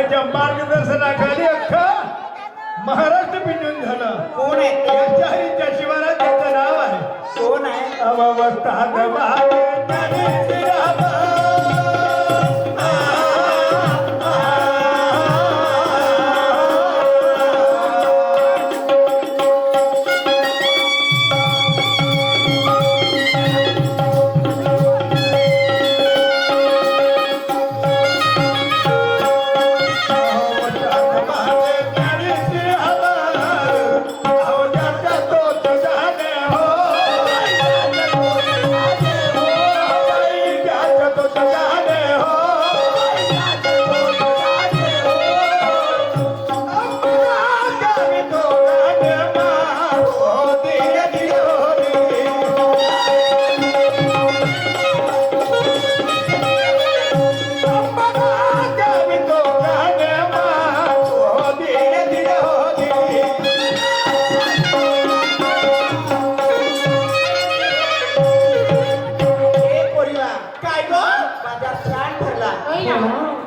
ह्याच्या मार्गदर्शनाखाली अख्खं महाराष्ट्र पिंजून झालं. कोण आहे ते? यांच्या हरीच्या शिवारात त्यांचं नाव आहे. कोण आहे? अवस्थात वाटे ज्ञानेश्वराबा.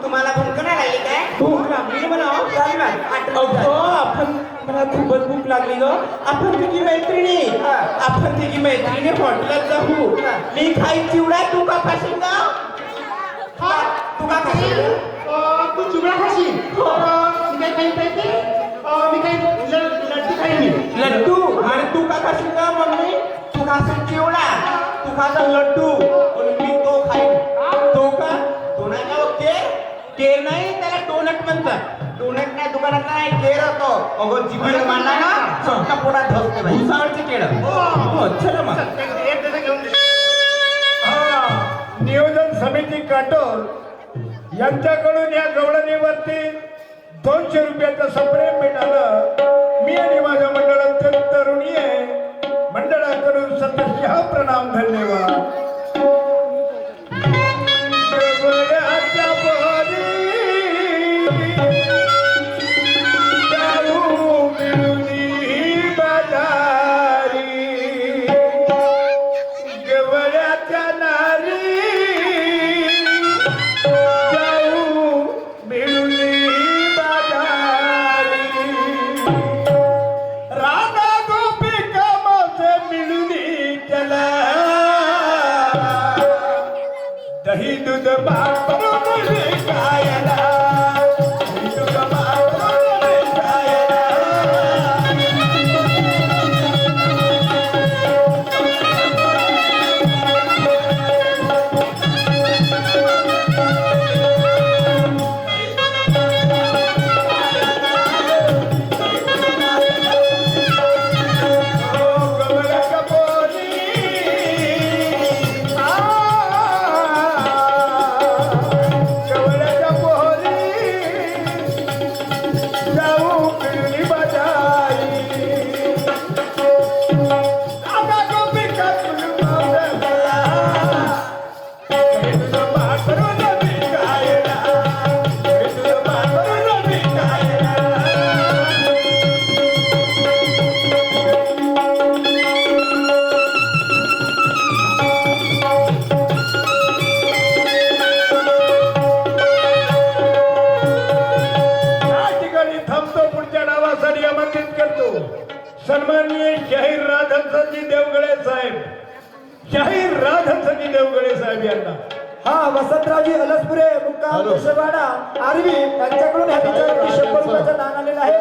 तुम्हाला भूक नाही लागली काय? भूक लागली मला आपण मला खूपच भूक लागली ग. आपण तिघी मैत्रिणी हॉटेलात जाऊ. मी खाई चिवडा, तू का खाशील का? तू का खाशील? तू चिवडा खाशील? मी काही पाहिजे, मी काही लड्डू खाईन. लड्डू? आणि तू का खाशील का मम्मी? तू खाशील चिवडा, तू खाता लड्डू आणि मी तो खाईन. तो का? तू नाही का केर? केर नाही, त्याला डोनट म्हणतात. डोनट नाही, दुकानात नाही, केर होतो. अगो जिभेला मारला ना चटका पोटात धसते बाई. भुसावळचे केळं. चला मग. नियोजन समिती काटोल यांच्याकडून या गवळणीवरती 200 रुपयाचं सप्रेम मिळालं. मी आणि माझ्या मंडळातील तरुणी आहे. मंडळाकडून सतशः प्रणाम, धन्यवाद. गवळ्याच्या पोरी जाऊ मिळूनी बाजारी. गवळ्याच्या नारी जाऊ मिळूनी बाजारी. राधा गोपिका माझे मिळूनी चला. दही दूध भात बनवून खायला. दही दूध भात बनवून खायला. गवळ्याच्या पोरी गवळ्याच्या पोरी जाऊ पिळणी बाजारी. आता गोपिका तुला मावळ्या. दही दूध भात बनवून खायला. दही दूध भात बनवून खायला. या ठिकाणी थांबतो. पुढच्या डावासाठी आमंत्रित करतो सन्माननीय शाहीर राधनसनजी देवगळे साहेब. शाहीर राधनसनजी देवगळे साहेब यांना. हा वसंतरावजी अलसपुरे मुक्काम कुशवाडा आरवी यांच्याकडून ह्या विचाराची 100 रुपयाचं दान आलेलं आहे.